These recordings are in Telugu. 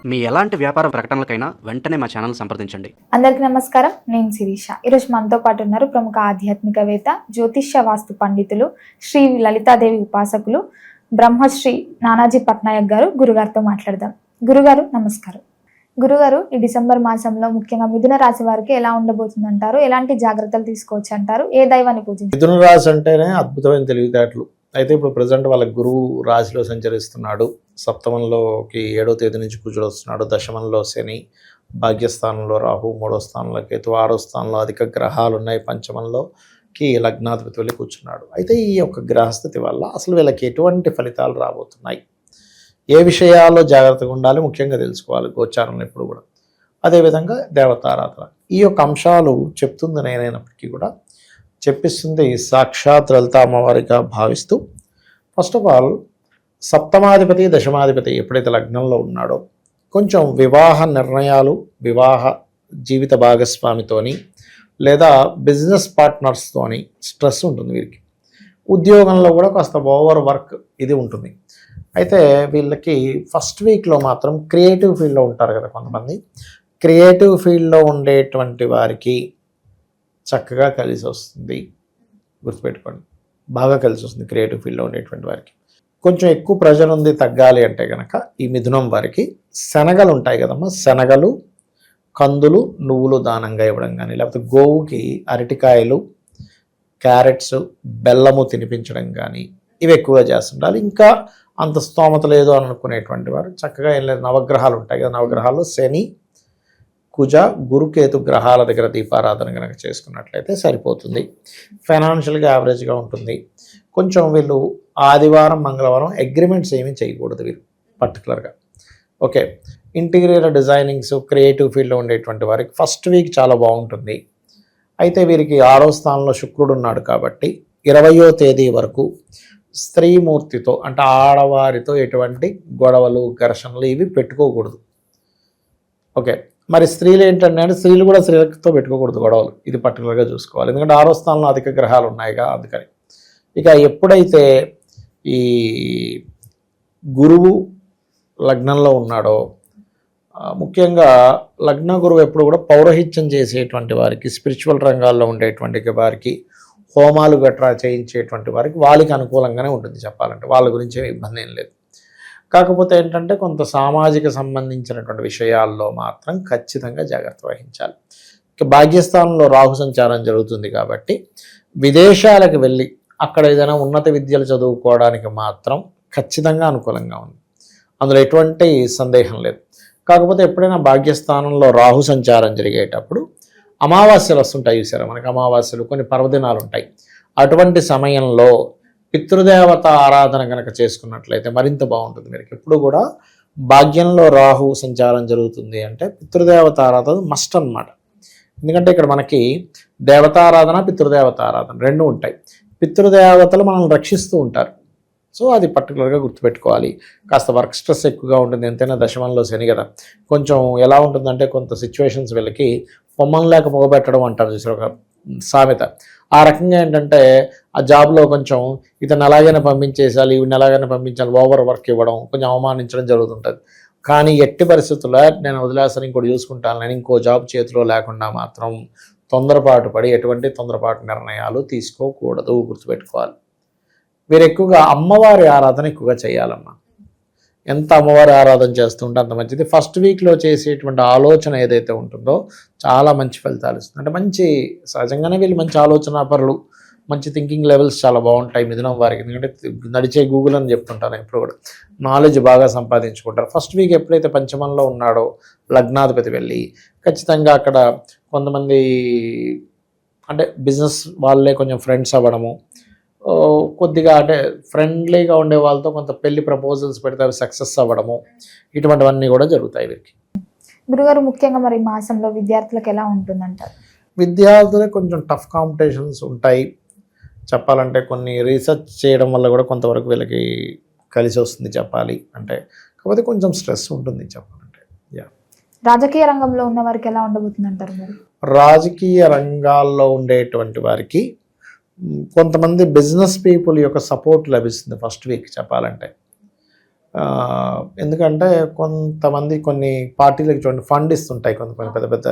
మీ ఎలాంటి వ్యాపార ప్రకటనలకైనా వెంటనే మా ఛానల్ సంప్రదించండి. అందరికీ నమస్కారం. నేను శిరీష. ఈరోజు మనతో పాటు ఉన్నారు ప్రముఖ ఆధ్యాత్మికవేత్త, జ్యోతిష్య వాస్తు పండితులు, శ్రీ లలితాదేవి ఉపాసకులు, బ్రహ్మశ్రీ నానాజీ పట్నాయక్ గారు. గురుగారితో మాట్లాడదాం. గురుగారు నమస్కారం. గురుగారు, ఈ డిసెంబర్ మాసంలో ముఖ్యంగా మిథున రాశి వారికి ఎలా ఉండబోతుంది అంటారు? ఎలాంటి జాగ్రత్తలు తీసుకోవచ్చు అంటారు? ఏ దైవాన్ని పూజించారు? మిథున రాశి అంటేనే అద్భుతమైన తెలివితేటలు. అయితే ఇప్పుడు ప్రజెంట్ వాళ్ళ గురువు రాశిలో సంచరిస్తున్నాడు. సప్తమంలోకి 7వ తేదీ నుంచి కుజుడు వస్తున్నాడు. దశమంలో శని, భాగ్యస్థానంలో రాహు, 3వ స్థానంలో కేతు, 6వ స్థానంలో అధిక గ్రహాలు ఉన్నాయి. పంచమంలోకి లగ్నాధిపతి వెళ్ళి కూర్చున్నాడు. అయితే ఈ యొక్క గ్రహస్థితి వల్ల అసలు వీళ్ళకి ఎటువంటి ఫలితాలు రాబోతున్నాయి, ఏ విషయాల్లో జాగ్రత్తగా ఉండాలి ముఖ్యంగా తెలుసుకోవాలి గోచారంలో ఎప్పుడు కూడా. అదేవిధంగా దేవతారాధన, ఈ యొక్క అంశాలు చెప్తుంది నేనైనప్పటికీ కూడా చెప్పిస్తుంది సాక్షాత్ లలిత అమ్మవారిగా భావిస్తూ, ఫస్ట్ ఆఫ్ ఆల్ సప్తమాధిపతి దశమాధిపతి ఎప్పుడైతే లగ్నంలో ఉన్నాడో కొంచెం వివాహ నిర్ణయాలు, వివాహ జీవిత భాగస్వామితోని లేదా బిజినెస్ పార్ట్నర్స్తోని స్ట్రెస్ ఉంటుంది వీరికి. ఉద్యోగంలో కూడా కాస్త ఓవర్ వర్క్ ఇది ఉంటుంది. అయితే వీళ్ళకి ఫస్ట్ వీక్లో మాత్రం క్రియేటివ్ ఫీల్డ్లో ఉంటారు కదా కొంతమంది, క్రియేటివ్ ఫీల్డ్లో ఉండేటువంటి వారికి చక్కగా కలిసి వస్తుంది. గుర్తుపెట్టుకోండి, బాగా కలిసి వస్తుంది క్రియేటివ్ ఫీల్డ్లో ఉండేటువంటి వారికి. కొంచెం ఎక్కువ ప్రెషర్ ఉంది, తగ్గాలి అంటే కనుక ఈ మిథునం వారికి శనగలు ఉంటాయి కదమ్మా, శనగలు, కందులు, నువ్వులు దానంగా ఇవ్వడం కానీ, లేకపోతే గోవుకి అరటికాయలు, క్యారెట్స్, బెల్లము తినిపించడం కానీ ఇవి ఎక్కువగా చేస్తుండాలి. ఇంకా అంత స్తోమత లేదు అని అనుకునేటువంటి వారు చక్కగా ఏం లేదు, నవగ్రహాలు ఉంటాయి కదా, నవగ్రహాల్లో శని, కుజ, గురుకేతు గ్రహాల దగ్గర దీపారాధన కనుక చేసుకున్నట్లయితే సరిపోతుంది. ఫైనాన్షియల్గా యావరేజ్గా ఉంటుంది. కొంచెం వీళ్ళు ఆదివారం మంగళవారం అగ్రిమెంట్స్ ఏమీ చేయకూడదు వీరు పర్టికులర్గా. ఓకే, ఇంటీరియర్ డిజైనింగ్స్, క్రియేటివ్ ఫీల్డ్లో ఉండేటువంటి వారికి ఫస్ట్ వీక్ చాలా బాగుంటుంది. అయితే వీరికి 6వ స్థానంలో శుక్రుడు ఉన్నాడు కాబట్టి 20వ తేదీ వరకు స్త్రీమూర్తితో అంటే ఆడవారితో ఎటువంటి గొడవలు, ఘర్షణలు ఇవి పెట్టుకోకూడదు. ఓకే, మరి స్త్రీలు ఏంటంటే స్త్రీలు కూడా స్త్రీలతో పెట్టుకోకూడదు గొడవలు, ఇది పర్టికులర్గా చూసుకోవాలి. ఎందుకంటే 6వ స్థానంలో అధిక గ్రహాలు ఉన్నాయిగా అందుకని. ఇక ఎప్పుడైతే ఈ గురువు లగ్నంలో ఉన్నాడో, ముఖ్యంగా లగ్న గురువు ఎప్పుడు కూడా పౌరహిత్యం చేసేటువంటి వారికి, స్పిరిచువల్ రంగాల్లో ఉండేటువంటి వారికి, హోమాలు గట్రా చేయించేటువంటి వారికి వాళ్ళకి అనుకూలంగానే ఉంటుంది చెప్పాలంటే, వాళ్ళ గురించి ఇబ్బంది ఏం లేదు. కాకపోతే ఏంటంటే కొంత సామాజిక సంబంధించినటువంటి విషయాల్లో మాత్రం ఖచ్చితంగా జాగ్రత్త వహించాలి. ఇక భాగ్యస్థానంలో రాహు సంచారం జరుగుతుంది కాబట్టి విదేశాలకు వెళ్ళి అక్కడ ఏదైనా ఉన్నత విద్యలు చదువుకోవడానికి మాత్రం ఖచ్చితంగా అనుకూలంగా ఉంది, అందులో ఎటువంటి సందేహం లేదు. కాకపోతే ఎప్పుడైనా భాగ్యస్థానంలో రాహు సంచారం జరిగేటప్పుడు అమావాస్యలు వస్తుంటాయి చూసారా మనకి, అమావాస్యలు కొన్ని పర్వదినాలు ఉంటాయి. అటువంటి సమయంలో పితృదేవత ఆరాధన కనుక చేసుకున్నట్లయితే మరింత బాగుంటుంది. మీరు ఎప్పుడు కూడా భాగ్యంలో రాహు సంచారం జరుగుతుంది అంటే పితృదేవత ఆరాధన మస్ట్ అన్నమాట. ఎందుకంటే ఇక్కడ మనకి దేవతారాధన, పితృదేవత ఆరాధన రెండు ఉంటాయి. పితృదేవతలు మనల్ని రక్షిస్తూ ఉంటారు, సో అది పర్టికులర్గా గుర్తుపెట్టుకోవాలి. కాస్త వర్క్ స్ట్రెస్ ఎక్కువగా ఉంటుంది, ఎంతైనా దశమంలో శని కదా. కొంచెం ఎలా ఉంటుందంటే కొంత సిచ్యువేషన్స్ వీళ్ళకి పొమ్మం లేక పొగబెట్టడం అంటారు చూసారు ఒక సామెత, ఆ రకంగా ఏంటంటే ఆ జాబ్లో కొంచెం ఇతను ఎలాగైనా పంపించేసాలి, ఈవిని ఎలాగైనా పంపించాలి, ఓవర్ వర్క్ ఇవ్వడం, కొంచెం అవమానించడం జరుగుతుంటుంది. కానీ ఎట్టి పరిస్థితుల్లో నేను వదిలేస్తాను, ఇంకోటి చూసుకుంటాను, నేను ఇంకో జాబ్ చేతిలో లేకుండా మాత్రం తొందరపాటు పడి ఎటువంటి తొందరపాటు నిర్ణయాలు తీసుకోకూడదు, గుర్తుపెట్టుకోవాలి. వీరు ఎక్కువగా అమ్మవారి ఆరాధన ఎక్కువగా చేయాలమ్మా. ఎంత అమ్మవారి ఆరాధన చేస్తుంటే అంత మంచిది. ఫస్ట్ వీక్లో చేసేటువంటి ఆలోచన ఏదైతే ఉంటుందో చాలా మంచి ఫలితాలు ఇస్తుంది. అంటే మంచి సహజంగానే వీళ్ళు మంచి ఆలోచన పరులు, మంచి థింకింగ్ లెవెల్స్ చాలా బాగుంటాయి మిథునం వారికి. ఎందుకంటే నడిచే గూగుల్ అని చెప్తుంటాను ఎప్పుడు కూడా, నాలెడ్జ్ బాగా సంపాదించుకుంటారు. ఫస్ట్ వీక్ ఎప్పుడైతే పంచమంలో ఉన్నాడో లగ్నాధిపతి వెళ్ళి ఖచ్చితంగా అక్కడ కొంతమంది అంటే బిజినెస్ వాళ్ళే కొంచెం ఫ్రెండ్స్ అవ్వడము, కొద్దిగా అంటే ఫ్రెండ్లీగా ఉండే వాళ్ళతో కొంత పెళ్లి ప్రపోజల్స్ పెడితే అవి సక్సెస్ అవ్వడము, ఇటువంటివన్నీ కూడా జరుగుతాయి వీరికి. గురుగారు, ముఖ్యంగా మరి మాసంలో విద్యార్థులకు ఎలా ఉంటుందంటారు? విద్యార్థులకు కొంచెం టఫ్ కాంపిటీషన్స్ ఉంటాయి చెప్పాలంటే. కొన్ని రీసెర్చ్ చేయడం వల్ల కూడా కొంతవరకు వీళ్ళకి కలిసి వస్తుంది చెప్పాలి అంటే. కాకపోతే కొంచెం స్ట్రెస్ ఉంటుంది చెప్పాలంటే. రాజకీయ రంగంలో ఉన్న వారికి ఎలా ఉండబోతుంది అంటారు మరి? రాజకీయ రంగాల్లో ఉండేటువంటి వారికి కొంతమంది బిజినెస్ పీపుల్ యొక్క సపోర్ట్ లభిస్తుంది ఫస్ట్ వీక్ చెప్పాలంటే. ఎందుకంటే కొంతమంది కొన్ని పార్టీలకు చూడండి ఫండ్ ఇస్తుంటాయి కొన్ని పెద్ద పెద్ద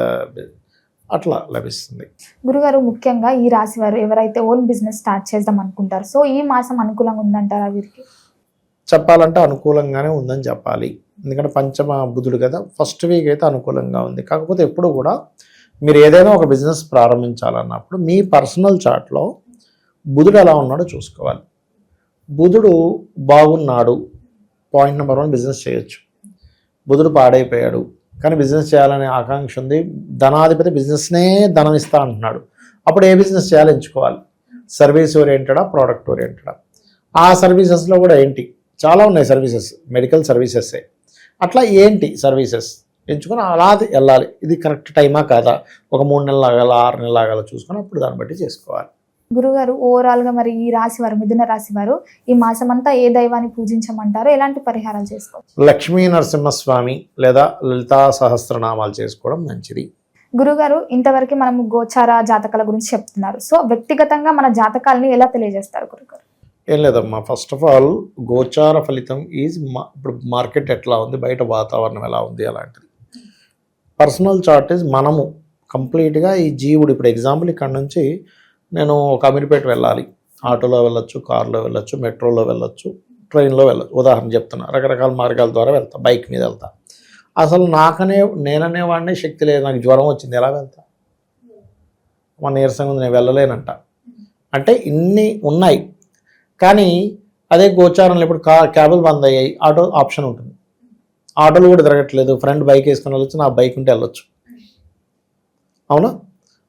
అట్లా లభిస్తుంది. గురుగారు ముఖ్యంగా ఈ రాశి వారు ఎవరైతే ఓన్ బిజినెస్ స్టార్ట్ చేద్దాం అనుకుంటారు, సో ఈ మాసం అనుకూలంగా ఉందంటారా వీరికి? చెప్పాలంటే అనుకూలంగానే ఉందని చెప్పాలి. ఎందుకంటే పంచమ బుధుడు కదా, ఫస్ట్ వీక్ అయితే అనుకూలంగా ఉంది. కాకపోతే ఎప్పుడు కూడా మీరు ఏదైనా ఒక బిజినెస్ ప్రారంభించాలన్నప్పుడు మీ పర్సనల్ చార్ట్లో బుధుడు ఎలా ఉన్నాడో చూసుకోవాలి. బుధుడు బాగున్నాడు, పాయింట్ నెంబర్ 1 బిజినెస్ చేయొచ్చు. బుధుడు పాడైపోయాడు కానీ బిజినెస్ చేయాలనే ఆకాంక్ష ఉంది, ధనాధిపతి బిజినెస్నే ధనం ఇస్తా అంటున్నాడు, అప్పుడు ఏ బిజినెస్ చేయాలో ఎంచుకోవాలి. సర్వీస్ ఓరియంటెడా, ప్రోడక్ట్ ఓరియంటెడా? ఆ సర్వీసెస్లో కూడా ఏంటి, చాలా ఉన్నాయి సర్వీసెస్, మెడికల్ సర్వీసెస్సే. అట్లా ఏంటి సర్వీసెస్ ఎంచుకొని అలా వెళ్ళాలి. ఇది కరెక్ట్ టైమా కాదా, ఒక 3 నెలలు ఆగాల, 6 నెలలు ఆగాల చూసుకొని అప్పుడు దాన్ని బట్టి చేసుకోవాలి. గురుగారు ఓవరాల్గా మరి ఈ రాశి వారు, మిథున రాశి వారు ఈ మాసం అంతా ఏ దైవాన్ని పూజించమంటారు, ఎలాంటి పరిహారాలు చేసుకోవచ్చు? లక్ష్మీ నరసింహస్వామి లేదా లలితా సహస్రనామాలు చేసుకోవడం మంచిది. గురుగారు ఇంతవరకు మనము గోచార జాతకాల గురించి చెప్తున్నారు, సో వ్యక్తిగతంగా మన జాతకాలని ఎలా తెలియజేస్తారు గురుగారు? ఏం లేదమ్మా, ఫస్ట్ ఆఫ్ ఆల్ గోచార ఫలితం ఈజ్ ఇప్పుడు మార్కెట్ ఎట్లా ఉంది, బయట వాతావరణం ఎలా ఉంది అలాంటిది. పర్సనల్ చార్ట్ ఈజ్ మనము కంప్లీట్గా ఈ జీవుడు. ఇప్పుడు ఎగ్జాంపుల్ ఇక్కడ నుంచి నేను ఒక అమీర్పేట వెళ్ళాలి, ఆటోలో వెళ్ళొచ్చు, కారులో వెళ్ళొచ్చు, మెట్రోలో వెళ్ళొచ్చు, ట్రైన్లో వెళ్ళొచ్చు, ఉదాహరణ చెప్తున్నా. రకరకాల మార్గాల ద్వారా వెళ్తా, బైక్ మీద వెళ్తా. అసలు నేననేవాడిని శక్తి లేదు, నాకు జ్వరం వచ్చింది, ఎలా వెళ్తా? మన నీరసంగా ఉంది, నేను వెళ్ళలేనంట. అంటే ఇన్ని ఉన్నాయి. కానీ అదే గోచారంలో ఇప్పుడు క్యాబులు బంద్ అయ్యాయి, ఆటో ఆప్షన్ ఉంటుంది, ఆటోలు కూడా తిరగట్లేదు, ఫ్రెండ్ బైక్ వేసుకొని వెళ్ళొచ్చు, నా బైక్ ఉంటే వెళ్ళొచ్చు, అవునా?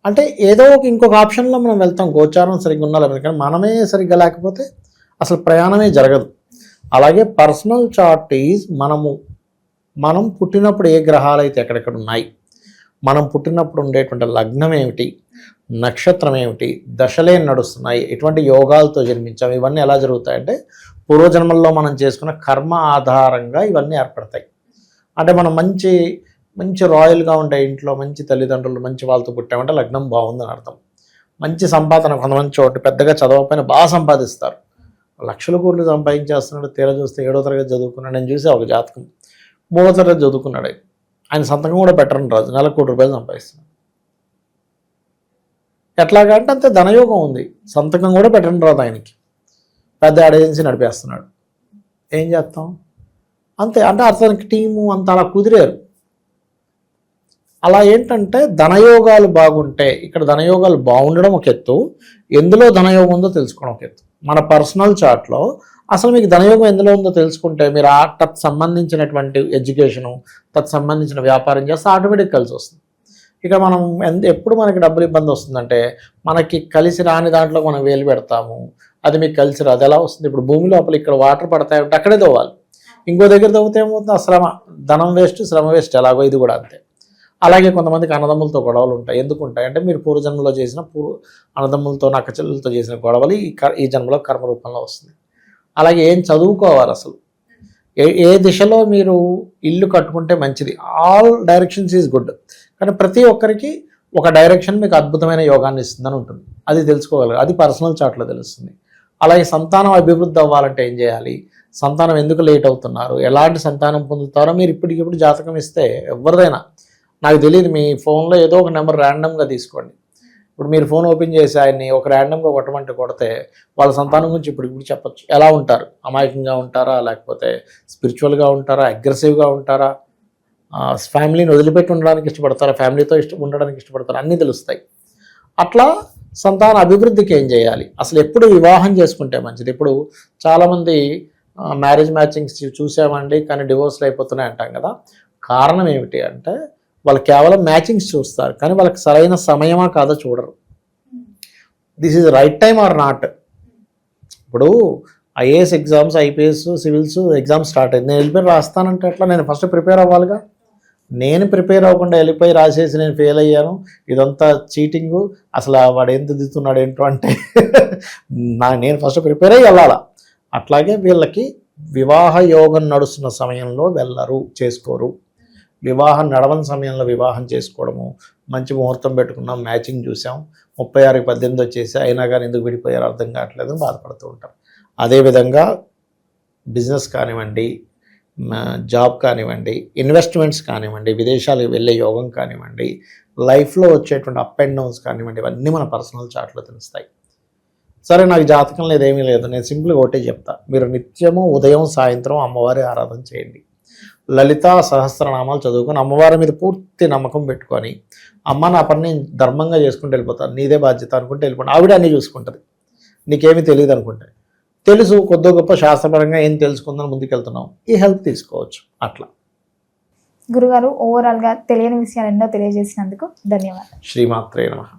అంటే ఏదో ఇంకొక ఆప్షన్లో మనం వెళ్తాం, గోచారం సరిగ్గా ఉండాలి. కానీ మనమే సరిగ్గా లేకపోతే అసలు ప్రయాణమే జరగదు. అలాగే పర్సనల్ చార్ట్ ఈజ్ మనం పుట్టినప్పుడు ఏ గ్రహాలు అయితే ఎక్కడెక్కడ ఉన్నాయి, మనం పుట్టినప్పుడు ఉండేటువంటి లగ్నం ఏమిటి, నక్షత్రం ఏమిటి, దశలే నడుస్తున్నాయి, ఎటువంటి యోగాలతో జన్మించాం, ఇవన్నీ ఎలా జరుగుతాయంటే పూర్వజన్మల్లో మనం చేసుకున్న కర్మ ఆధారంగా ఇవన్నీ ఏర్పడతాయి. అంటే మనం మంచి రాయల్గా ఉంటాయి ఇంట్లో, మంచి తల్లిదండ్రులు, మంచి వాళ్ళతో పుట్టామంటే లగ్నం బాగుందని అర్థం. మంచి సంపాదన, కొంతమంది చోటు పెద్దగా చదవకపోయినా బాగా సంపాదిస్తారు, లక్షల కోట్లు సంపాదించేస్తున్నాడు. తీరా చూస్తే 7వ తరగతి చదువుకున్నాడు. నేను చూసే ఒక జాతకం 3వ తరగతి చదువుకున్నాడు, ఆయన సంతకం కూడా పెట్టరని రాజు, నెలకు ₹1,00,00,000 సంపాదిస్తున్నాడు. ఎట్లాగా అంటే అంతే ధనయోగం ఉంది, సంతకం కూడా పెట్టరని రాదు ఆయనకి, పెద్ద యాడ్ ఏజెన్సీ నడిపేస్తున్నాడు. ఏం చేస్తాం అంతే. అంటే అతనికి టీము అంతా అలా కుదిరారు. అలా ఏంటంటే ధనయోగాలు బాగుంటే, ఇక్కడ ధనయోగాలు బాగుండడం ఒక ఎత్తు, ఎందులో ధనయోగం ఉందో తెలుసుకోవడం ఒక ఎత్తు. మన పర్సనల్ చార్ట్లో అసలు మీకు ధనయోగం ఎందులో ఉందో తెలుసుకుంటే మీరు తత్ సంబంధించినటువంటి ఎడ్యుకేషను, తత్ సంబంధించిన వ్యాపారం చేస్తే ఆటోమేటిక్ కలిసి వస్తుంది. ఇక మనం ఎప్పుడు మనకి డబ్బులు ఇబ్బంది వస్తుందంటే మనకి కలిసి రాని దాంట్లో మనం వేలు పెడతాము, అది మీకు కలిసి రాదు. ఎలా వస్తుంది? ఇప్పుడు భూమి లోపల ఇక్కడ వాటర్ పడతాయంటే అక్కడే తవ్వాలి, ఇంకో దగ్గర తవ్వితే ఏమవుతుంది? ఆ శ్రమ, ధనం వేస్ట్, శ్రమ వేస్ట్. ఎలాగో ఇది కూడా అంతే. అలాగే కొంతమందికి అన్నదమ్ములతో గొడవలు ఉంటాయి. ఎందుకు ఉంటాయి అంటే మీరు పూర్వజన్మలో చేసిన అన్నదమ్ములతో నక్కచెల్లెలతో చేసిన గొడవలు ఈ జన్మలో కర్మ రూపంలో వస్తుంది. అలాగే ఏం చదువుకోవాలి, అసలు ఏ దిశలో మీరు ఇల్లు కట్టుకుంటే మంచిది. ఆల్ డైరెక్షన్స్ ఈజ్ గుడ్, కానీ ప్రతి ఒక్కరికి ఒక డైరెక్షన్ మీకు అద్భుతమైన యోగాన్ని ఇస్తుందని ఉంటుంది, అది తెలుసుకోగలరు. అది పర్సనల్ చార్ట్లో తెలుస్తుంది. అలాగే సంతానం అభివృద్ధి అవ్వాలంటే ఏం చేయాలి, సంతానం ఎందుకు లేట్ అవుతున్నారు, ఎలాంటి సంతానం పొందుతారో మీరు ఇప్పటికిప్పుడు జాతకం ఇస్తే ఎవరిదైనా, నాకు తెలియదు, మీ ఫోన్లో ఏదో ఒక నెంబర్ ర్యాండమ్గా తీసుకోండి. ఇప్పుడు మీరు ఫోన్ ఓపెన్ చేసి ఆయన్ని ఒక ర్యాండమ్గా కొడితే వాళ్ళ సంతానం గురించి ఇప్పుడు చెప్పచ్చు. ఎలా ఉంటారు, అమాయకంగా ఉంటారా, లేకపోతే స్పిరిచువల్గా ఉంటారా, అగ్రెసివ్గా ఉంటారా, ఫ్యామిలీని వదిలిపెట్టి ఉండడానికి ఇష్టపడతారా, ఫ్యామిలీతో ఉండడానికి ఇష్టపడతారా, అన్నీ తెలుస్తాయి. అట్లా సంతాన అభివృద్ధికి ఏం చేయాలి, అసలు ఎప్పుడు వివాహం చేసుకుంటే మంచిది. ఇప్పుడు చాలామంది మ్యారేజ్ మ్యాచింగ్స్ చూసామండి కానీ డివోర్స్లు అయిపోతున్నాయి అంటాం కదా. కారణం ఏమిటి అంటే వాళ్ళు కేవలం మ్యాచింగ్స్ చూస్తారు, కానీ వాళ్ళకి సరైన సమయమా కాదో చూడరు. This is right time or not. ఇప్పుడు IAS exams, IPS, civils exams start అయింది, నేను వెళ్ళిపోయి రాస్తానంటే ఎట్లా? నేను ఫస్ట్ ప్రిపేర్ అవ్వాలిగా. నేను ప్రిపేర్ అవ్వకుండా వెళ్ళిపోయి రాసేసి నేను ఫెయిల్ అయ్యాను, ఇదంతా చీటింగు, అసలు వాడు ఏం దిద్దుతున్నాడు ఏంటో అంటే నేను ఫస్ట్ ప్రిపేర్ అయ్యి వెళ్ళాలా. అట్లాగే వీళ్ళకి వివాహ యోగం నడుస్తున్న సమయంలో వెళ్ళరు, చేసుకోరు. వివాహం నడవని సమయంలో వివాహం చేసుకోవడము, మంచి ముహూర్తం పెట్టుకున్నాం, మ్యాచింగ్ చూసాం, 36కి 18 వచ్చేసి అయినా కానీ ఎందుకు విడిపోయారు అర్థం కావట్లేదు, బాధపడుతూ ఉంటాం. అదేవిధంగా బిజినెస్ కానివ్వండి, జాబ్ కానివ్వండి, ఇన్వెస్ట్మెంట్స్ కానివ్వండి, విదేశాలకు వెళ్ళే యోగం కానివ్వండి, లైఫ్లో వచ్చేటువంటి అప్ అండ్ డౌన్స్ కానివ్వండి, ఇవన్నీ మన పర్సనల్ చార్ట్లో తెలుస్తాయి. సరే నాకు జాతకం లేదు, ఏమీ లేదు, నేను సింపుల్గా ఒకటే చెప్తా, మీరు నిత్యము ఉదయం సాయంత్రం అమ్మవారి ఆరాధన చేయండి, లలితా సహస్రనామాలు చదువుకొని అమ్మవారి మీద పూర్తి నమ్మకం పెట్టుకొని, అమ్మ నా పని నేను ధర్మంగా చేసుకుంటూ వెళ్ళిపోతాను, నీదే బాధ్యత అనుకుంటే వెళ్ళిపోతాను, ఆవిడ అన్నీ చూసుకుంటుంది, నీకేమీ తెలియదు అనుకుంటే. తెలుసు కొద్ది గొప్ప శాస్త్రపరంగా ఏం తెలుసుకుందని ముందుకెళ్తున్నాం, ఈ హెల్ప్ తీసుకోవచ్చు. అట్లా గురుగారు ఓవరాల్గా తెలియని విషయాలు ఎన్నో తెలియజేసినందుకు ధన్యవాదాలు. శ్రీమాత్రే నమః.